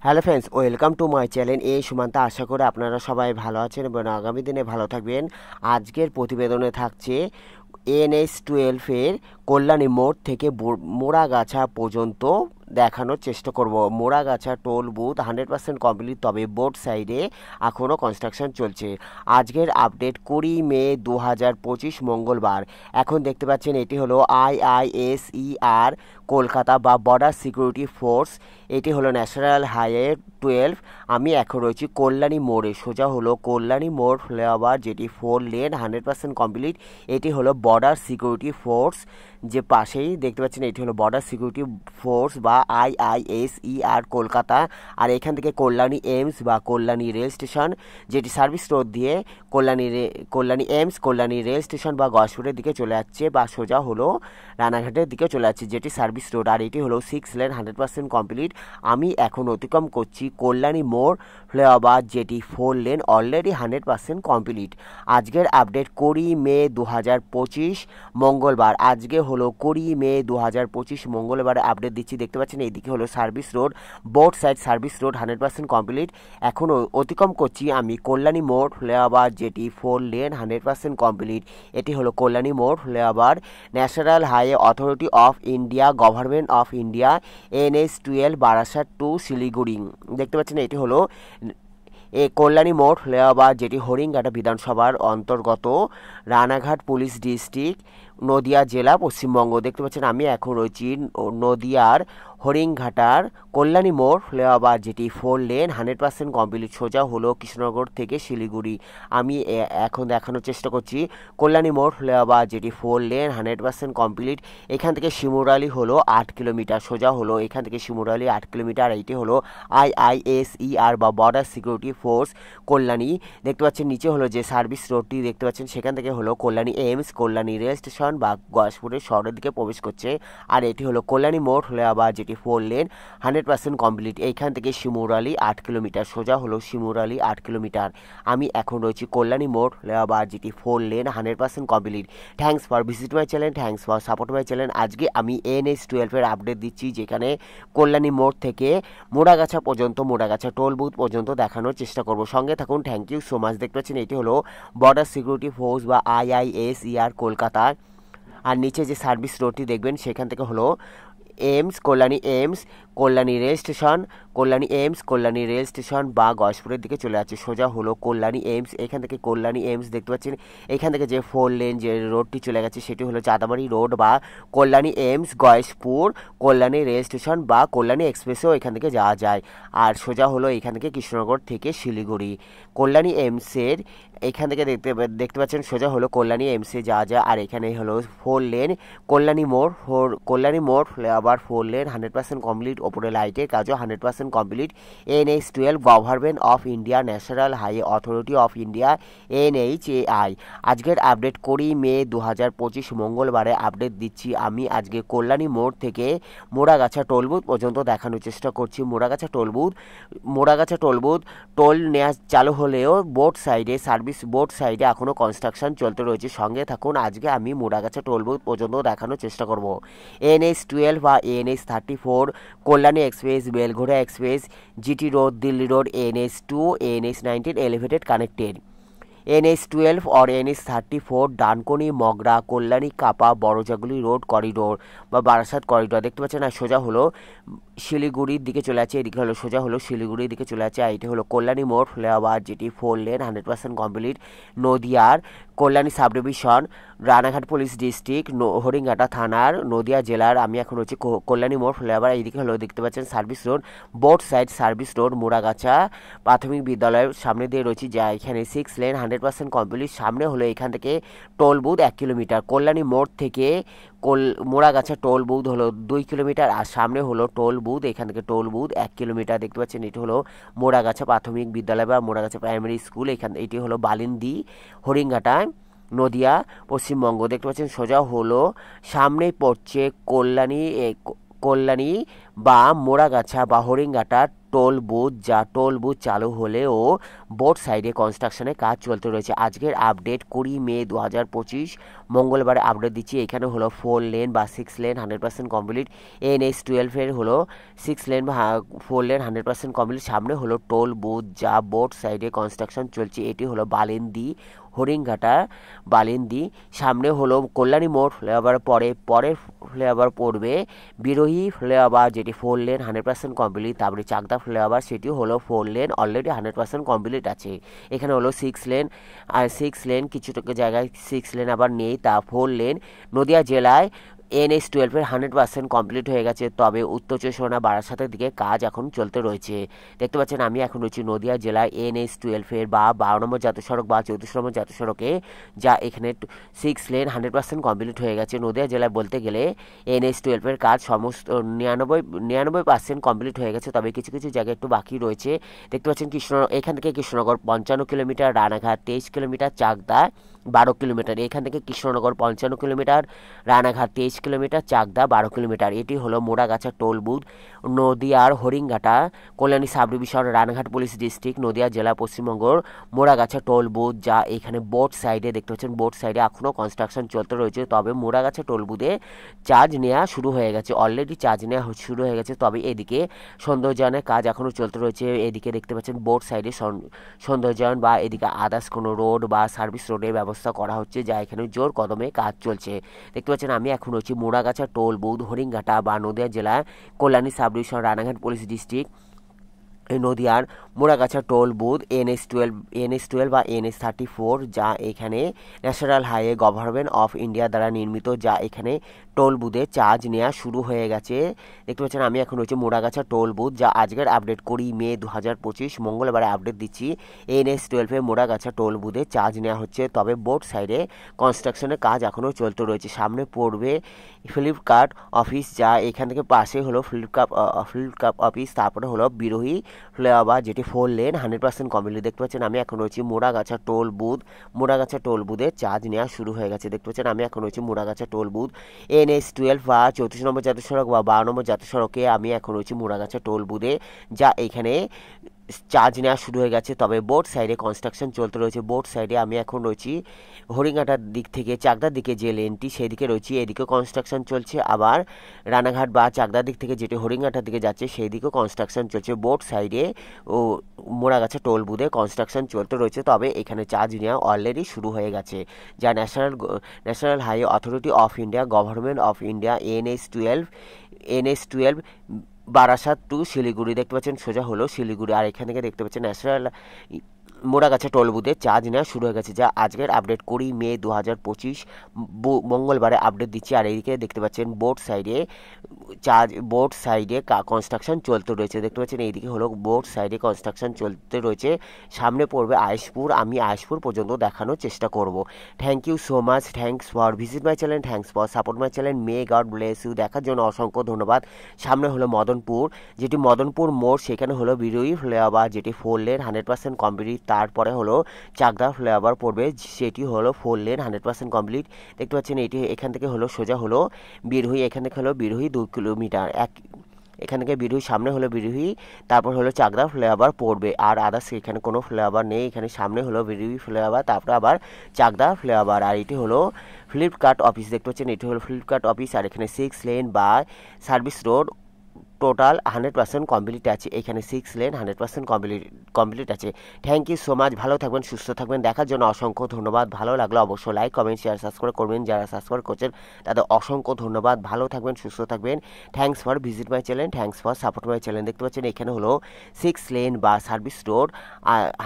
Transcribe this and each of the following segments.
Hello friends, welcome to my channel এ সুমান্ত। আশা করি আপনারা সবাই ভালো আছেন এবং আগামী দিনে ভালো থাকবেন। আজকের প্রতিবেদনে থাকছে NH-12 কল্যাণী মোড় থেকে মোড়াগাছা পর্যন্ত দেখানোর চেষ্টা করব। মোড়াগাছা টোল বুথ 100% কমপ্লিট, তবে বোর্ড সাইডে এখনও কনস্ট্রাকশন চলছে। আজকের আপডেট 20 মে 2025 মঙ্গলবার। এখন দেখতে পাচ্ছেন এটি হলো IISER কলকাতা বা বর্ডার সিকিউরিটি ফোর্স। এটি হলো ন্যাশনাল হাইওয়ে 12। আমি এখন রয়েছি কল্যাণী মোড়ে। সোজা হলো কল্যাণী মোড় ফ্লাইওভার, যেটি 4 লেন 100% কমপ্লিট। এটি হলো বর্ডার সিকিউরিটি ফোর্স, যে পাশেই দেখতে পাচ্ছেন এটি হলো বর্ডার সিকিউরিটি ফোর্স বা IISER কলকাতা। আর এখান থেকে কল্যাণী এইমস বা কল্যাণী রেল স্টেশন, যেটি সার্ভিস রোড দিয়ে Kalyani AIIMS, Kalyani rail station বা গয়েশপুরের দিকে চলে যাচ্ছে, বা সোজা হলো রানাঘাটের দিকে চলে যাচ্ছে, যেটি সার্ভিস রোড। আর এটি হলো 6 লেন 100% কমপ্লিট। আমি এখন অতিক্রম করছি কল্যাণী মোড় ফ্লাইওভার, যেটি 4 লেন অলরেডি 100% কমপ্লিট। আজকের আপডেট 20 মে 2025 মঙ্গলবার। আজকে হলো 20 মে 2025 মঙ্গলবারে আপডেট দিচ্ছি। দেখতে পাচ্ছেন এইদিকে হলো service road, both side service road 100% complete. এখনও অতিক্রম করছি আমি কল্যাণী মোড় ফ্লাইওভার, যেটি 4 লেন 100% কমপ্লিট। এটি হলো কল্যাণী মোড় flyover, national highway authority of India, government of India, NH-12 Barasat to Siliguri. দেখতে পাচ্ছেন এটি হলো কল্যাণী মোড় ফ্লাইওভার, যেটি হরিণঘাটা বিধানসভার অন্তর্গত, রানাঘাট পুলিশ ডিস্ট্রিক্ট, নদিয়া জেলা, পশ্চিমবঙ্গ। দেখতে পাচ্ছেন আমি এখন রয়েছি নদিয়ার হরিণঘাটার কল্যাণী মোড় ফ্লাইওভার, যেটি 4 লেন 100% কমপ্লিট। সোজা হলো কৃষ্ণনগর থেকে শিলিগুড়ি। আমি এখন দেখানোর চেষ্টা করছি কল্যাণী মোড় ফ্লাইওভার, যেটি 4 লেন 100% কমপ্লিট। এখান থেকে শিমুরালি হলো 8 কিলোমিটার। সোজা হলো এখান থেকে শিমুরালি 8 কিলোমিটার। এইটি হলো IISER বা বর্ডার সিকিউরিটি ফোর্স কল্যাণী। দেখতে পাচ্ছেন নিচে হলো যে সার্ভিস রোডটি দেখতে পাচ্ছেন, সেখান থেকে হলো Kalyani AIIMS, Kalyani rail station বা গয়েশপুরের শহরের দিকে প্রবেশ করছে। আর এটি হলো কল্যাণী মোড় ফ্লাইওভার, যেটি 4 লেন 100% কমপ্লিট। এইখান থেকে শিমুরালি 8 কিলোমিটার। সোজা হলো শিমুরালি 8 কিলোমিটার। আমি এখন রয়েছি কল্যাণী মোড় ফ্লাইওভার, যেটি 4 lane 100% complete. Thanks for visit my channel, thanks for support my channel. আজকে আমি NH-12 আপডেট দিচ্ছি, যেখানে কল্যাণী মোড় থেকে মোড়াগাছা পর্যন্ত, মোড়াগাছা টোল বুথ পর্যন্ত দেখানোর চেষ্টা করব। সঙ্গে থাকুন, থ্যাংক ইউ সো মাচ। দেখতে পাচ্ছেন এটি হলো বর্ডার সিকিউরিটি ফোর্স বা IISER কলকাতা। আর নিচে যে সার্ভিস রোডটি দেখবেন, সেখান থেকে হলো AIIMS, Kalyani AIIMS, Kalyani rail station, Kalyani AIIMS, Kalyani rail station বা গয়েশপুরের দিকে চলে যাচ্ছে। সোজা হলো কল্যাণী এইমস। এখান থেকে কল্যাণী এইমস দেখতে পাচ্ছেন, এখান থেকে যে 4 লেন যে রোডটি চলে গেছে, সেটি হলো চাঁদামারি রোড বা Kalyani AIIMS, Gayeshpur, Kalyani rail station বা কল্যাণী এক্সপ্রেসেও এখান থেকে যাওয়া যায়। আর সোজা হলো এখান থেকে কৃষ্ণনগর থেকে শিলিগুড়ি। কল্যাণী এইমসের এখান থেকে দেখতে পাচ্ছেন সোজা হলো কল্যাণী এইমসে যাওয়া যায়। আর এখানে হলো 4 লেন কল্যাণী মোড় আবার 4 লেন 100% কমপ্লিট। ওপরে লাইটের কাজও 100% complete. NH-12 government of India, national highway authority of India, NHAI। আজকের আপডেট 20 মে 2025 মঙ্গলবারে আপডেট দিচ্ছি আমি। আজকে কল্যাণী মোড় থেকে মোড়াগাছা টোল বুথ পর্যন্ত দেখানোর চেষ্টা করছি। মোড়াগাছা টোল বুথ টোল নেওয়া চালু হলেও বোর্ড সাইডে এখনও কনস্ট্রাকশন চলতে রয়েছে। সঙ্গে থাকুন, আজকে আমি মোড়াগাছা টোল বুথ পর্যন্ত দেখানোর চেষ্টা করব। NH-12 বা NH-34 Kalyani express, Belgharia express, GT road, Delhi road, NH-2, NH-19 elevated connected. NH-12 और NH-34 ডানকুনি, মগরা, কল্যাণী, কাপা, বড়জাগুলি রোড করিডোর বা বারাসাত করিডোর। দেখতে পাচ্ছেন আর সোজা হলো শিলিগুড়ির দিকে চলে যাচ্ছে। এদিকে হলো সোজা হলো শিলিগুড়ির দিকে চলে যাচ্ছে। আর এটি হলো কল্যাণী মোড় ফ্লাইওভার, যেটি 4 লেন 100% কমপ্লিট। নদিয়ার Kalyani sub division, Ranaghat police district, Haringhata থানার, নদিয়া জেলার। আমি এখন হচ্ছে কল্যাণী মোড় ফ্লাইওভার। এইদিকে হলো দেখতে পাচ্ছেন service road, both side service road, Moragachha প্রাথমিক বিদ্যালয়ের সামনে দিয়ে রয়েছে, যা এখানে 6 লেন 100% কমপ্লিট। সামনে হলো এখান থেকে টোল বুথ 1 কিলোমিটার। কল্যাণী মোড় থেকে মোড়াগাছা টোল বুথ হলো 2 কিলোমিটার। আর সামনে হলো টোল বুথ, এখান থেকে টোল বুথ 1 কিলোমিটার। দেখতে পাচ্ছেন এটি হলো মোড়াগাছা প্রাথমিক বিদ্যালয় বা মোড়াগাছা প্রাইমারি স্কুল। এটি হলো বালিন্দি, হরিণঘাটা, নদিয়া, পশ্চিমবঙ্গ। দেখতে পাচ্ছেন সোজা হলো সামনেই পড়ছে কল্যাণী বা মোড়াগাছা বা হরিণঘাটা টোল বুথ, যা টোল বুথ চালু হলেও বোথ সাইডে কনস্ট্রাকশনের কাজ চলতে রয়েছে। আজকের আপডেট 20 মে 2025 মঙ্গলবারে আপডেট দিচ্ছি। এখানে হলো 4 লেন বা 6 লেন 100% কমপ্লিট। NH12 হলো 6 লেন বা 4 লেন 100% কমপ্লিট। সামনে হলো টোল বুথ, যা বোথ সাইডে কনস্ট্রাকশন চলছে। এটি হলো বালিন্দি হরিণঘাটা বালিন্দি। সামনে হলো কল্যাণী মোড় ফ্লাইওভার, পরের ফ্লাইওভার পড়বে বিরোহী ফ্লাইওভার, যেটি 4 লেন 100% কমপ্লিট। তারপরে চাকদা ফ্লাইওভার, সেটি হলো 4 লেন অলরেডি 100% কমপ্লিট আছে। এখানে হলো 6 লেন, আর 6 লেন কিছুটুকু জায়গায় 6 লেন আবার নেই, তা 4 লেন। নদিয়া জেলায় NH12 100% কমপ্লিট হয়ে গেছে, তবে উত্তর চব্বিশ পরগনা বারাসাতের দিকে কাজ এখন চলতে রয়েছে। দেখতে পাচ্ছেন আমি এখন রয়েছি নদিয়া জেলায় NH12 বা 12 নম্বর জাতীয় সড়ক বা 34 নম্বর জাতীয় সড়কে, যা এখানে 6 লেন 100% কমপ্লিট হয়ে গেছে। নদিয়া জেলায় বলতে গেলে NH12 কাজ সমস্ত 99% কমপ্লিট হয়ে গেছে, তবে কিছু কিছু জায়গায় একটু বাকি রয়েছে। দেখতে পাচ্ছেন এখান থেকে Krishnanagar 55 kilometre, Ranaghat 23 kilometre, Chakdah 12 kilometre. এখান থেকে Krishnanagar 55 kilometre, Ranaghat 23 kilometre, Chakdah 12 kilometre. এটি হলো মোড়াগাছা টোল বুথ, নদিয়ার Haringhata Kalyani sub division, Ranaghat police district, Nadia জেলা, পশ্চিমবঙ্গর মোড়াগাছা টোল বুথ, যা এখানে বোট সাইডে দেখতে পাচ্ছেন। বোট সাইডে এখনও কনস্ট্রাকশন চলতে রয়েছে, তবে মোড়াগাছা টোল বুথে চার্জ নেওয়া শুরু হয়ে গেছে, অলরেডি চার্জ নেওয়া শুরু হয়ে গেছে। তবে এদিকে সৌন্দর্যায়নের কাজ এখনও চলতে রয়েছে। এদিকে দেখতে পাচ্ছেন বোট সাইডে সৌন্দর্যায়ন বা এদিকে আদার্স কোনো রোড বা সার্ভিস রোডের ব্যবস্থা করা হচ্ছে, যা এখানে জোর কদমে কাজ চলছে। দেখতে পাচ্ছেন আমি এখন হচ্ছি মোড়াগাছা টোল বুথ, হরিণঘাটা বা নদিয়া জেলায় Kalyani sub division, Ranaghat police district, নদিয়ার মোড়াগাছা টোল বুথ NH12 বা NH34, যা এখানে national highway government of India দ্বারা নির্মিত, যা এখানে টোল বুথে চার্জ নেওয়া শুরু হয়ে গেছে। দেখতে পাচ্ছেন আমি এখন রয়েছে মোড়াগাছা টোল বুথ, যা আজকের আপডেট 20 মে 2025 মঙ্গলবারে আপডেট দিচ্ছি। NH12 মোড়াগাছা টোল বুথে চার্জ নেওয়া হচ্ছে, তবে বোট সাইডে কনস্ট্রাকশনের কাজ এখনও চলতে রয়েছে। সামনে পড়বে ফ্লিপকার্ট অফিস, যা এখান থেকে পাশে হলো ফ্লিপকার্ট অফিস। তারপরে হলো বিরোহী ফ্লাইওভার, যেটি 4 লেন 100% কমপ্লিট। দেখতে পাচ্ছেন আমি এখন রয়েছি Moragachha toll booth, Moragachha toll বুথে চার্জ নেওয়া শুরু হয়ে গেছে। দেখতে পাচ্ছেন আমি এখন রয়েছি মোড়াগাছা টোল বুথ, NH12 বা 34 নম্বর জাতীয় সড়ক বা 12 নম্বর জাতীয় সড়কে আমি এখন রয়েছি মোড়াগাছা টোল বুথে, যা এখানে চার্জ নেওয়া শুরু হয়ে গেছে, তবে বোট সাইডে কনস্ট্রাকশন চলতে রয়েছে। বোট সাইডে আমি এখন রয়েছি হরিণঘাটার দিক থেকে চাকদার দিকে যে লেনটি সেই দিকে রয়েছি, এদিকে কনস্ট্রাকশন চলছে। আবার রানাঘাট বা চাকদার দিক থেকে যেটি হরিণঘাটার দিকে যাচ্ছে সেই দিকেও কনস্ট্রাকশন চলছে। বোট সাইডে ও মোড়াগাছা টোল বুথে কনস্ট্রাকশন চলতে রয়েছে, তবে এখানে চার্জ নেওয়া অলরেডি শুরু হয়ে গেছে, যা national highway authority of India government of India NH12 Barasat to Siliguri. দেখতে পাচ্ছেন সোজা হলো শিলিগুড়ি, আর এখান থেকে দেখতে পাচ্ছেন ন্যাশনাল মোড়াগাছা টোল বুথে চার্জ নেওয়া শুরু হয়ে গেছে, যা আজকের আপডেট 20 মে 2025 মঙ্গলবারে আপডেট দিচ্ছি। আর এইদিকে দেখতে পাচ্ছেন বোট সাইডে কনস্ট্রাকশন চলতে রয়েছে। দেখতে পাচ্ছেন এইদিকে হলো বোট সাইডে কনস্ট্রাকশন চলতে রয়েছে। সামনে পড়বে আইসপুর, আমি আইসপুর পর্যন্ত দেখানোর চেষ্টা করব। Thank you so much, thanks for visit my channel, thanks for support my channel, may God bless you. দেখার জন্য অসংখ্য ধন্যবাদ। সামনে হলো মদনপুর, যেটি মদনপুর মোড়, সেখানে হলো বিরোহী ফ্লাইওভার, যেটি 4 লেন 100% কমপ্লিট। তারপরে হলো চাকদা ফ্লাইওভার পড়বে, সেটি হলো 4 লেন 100% কমপ্লিট। দেখতে পাচ্ছেন এখান থেকে হলো সোজা হলো বিরোহী, এখান থেকে হলো বিরোহী 2 কিলোমিটার, এখান থেকে বিরোহী, সামনে হলো বিরোহী, তারপর হলো চাকদা ফ্লাইওভার পড়বে। আর আদার্স এখানে কোনো ফ্লাইওভার নেই, এখানে সামনে হলো বিরোহী ফ্লাইওভার, তারপরে আবার চাকদা ফ্লাইওভার। আর এটি হলো ফ্লিপকার্ট অফিস। দেখতে পাচ্ছেন এটি হলো ফ্লিপকার্ট অফিস, আর এখানে 6 লেন বা সার্ভিস রোড টোটাল 100% কমপ্লিট আছে। এখানে 6 লেন 100% কমপ্লিট আছে। থ্যাংক ইউ সো মাচ, ভালো থাকবেন, সুস্থ থাকবেন, দেখার জন্য অসংখ্য ধন্যবাদ। ভালো লাগলে অবশ্যই লাইক, কমেন্ট, শেয়ার, সাবস্ক্রাইব করবেন। যারা সাবস্ক্রাইব করছেন তাদের অসংখ্য ধন্যবাদ। ভালো থাকবেন, সুস্থ থাকবেন। Thanks for visit my channel, thanks for support my channel. দেখতে পাচ্ছেন এখানে হলো 6 লেন বা সার্ভিস রোড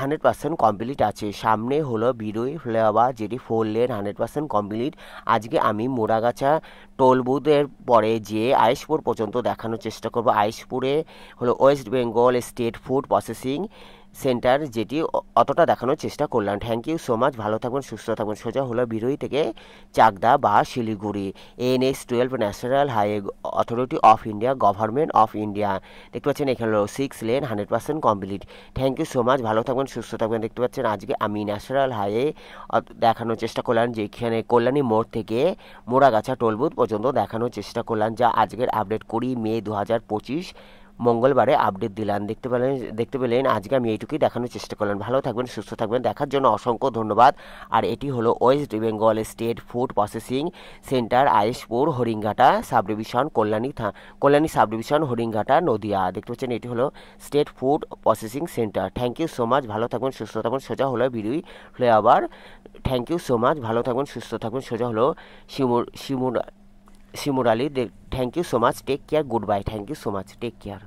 100% কমপ্লিট আছে। সামনে হলো বিরোহী ফ্লাইওভার, যেটি 4 লেন 100% কমপ্লিট। আজকে আমি মোড়াগাছা টোল বুথের পরে যে আইসপুর পর্যন্ত দেখানোর চেষ্টা করব। আইসপুরে হলো West Bengal state food processing centre, যেটি অতটা দেখানোর চেষ্টা করলাম। থ্যাংক ইউ সো মাচ, ভালো থাকবেন, সুস্থ থাকবেন। সোজা হলো বিরোহী থেকে চাকদা বা Siliguri, NH12 national highway authority of India government of India. দেখতে পাচ্ছেন এখানে হলো 6 lane 100% complete. Thank you so much, ভালো থাকবেন, সুস্থ থাকবেন। দেখতে পাচ্ছেন আজকে আমি ন্যাশনাল হাইওয়ে দেখানোর চেষ্টা করলাম, যেখানে কল্যাণী মোড় থেকে মোড়াগাছা টোল বুথ পর্যন্ত দেখানোর চেষ্টা করলাম, যা আজকের আপডেট 20 মে 2025 মঙ্গলবারে আপডেট দিলাম। দেখতে পেলেন আজকে আমি এইটুকুই দেখানোর চেষ্টা করলাম। ভালো থাকবেন, সুস্থ থাকবেন, দেখার জন্য অসংখ্য ধন্যবাদ। আর এটি হলো West Bengal state food processing centre, আইএসপুর, Haringhata sub division, Kalyani sub division, Haringhata, Nadia. দেখতে পাচ্ছেন এটি হলো state food processing centre. Thank you so much, ভালো থাকবেন, সুস্থ থাকবেন। সোজা হলো bidi flavour. Thank you so much, ভালো থাকবেন, সুস্থ থাকবেন। সোজা হলো Shimurali. Thank you so much, take care, goodbye, thank you so much, take care.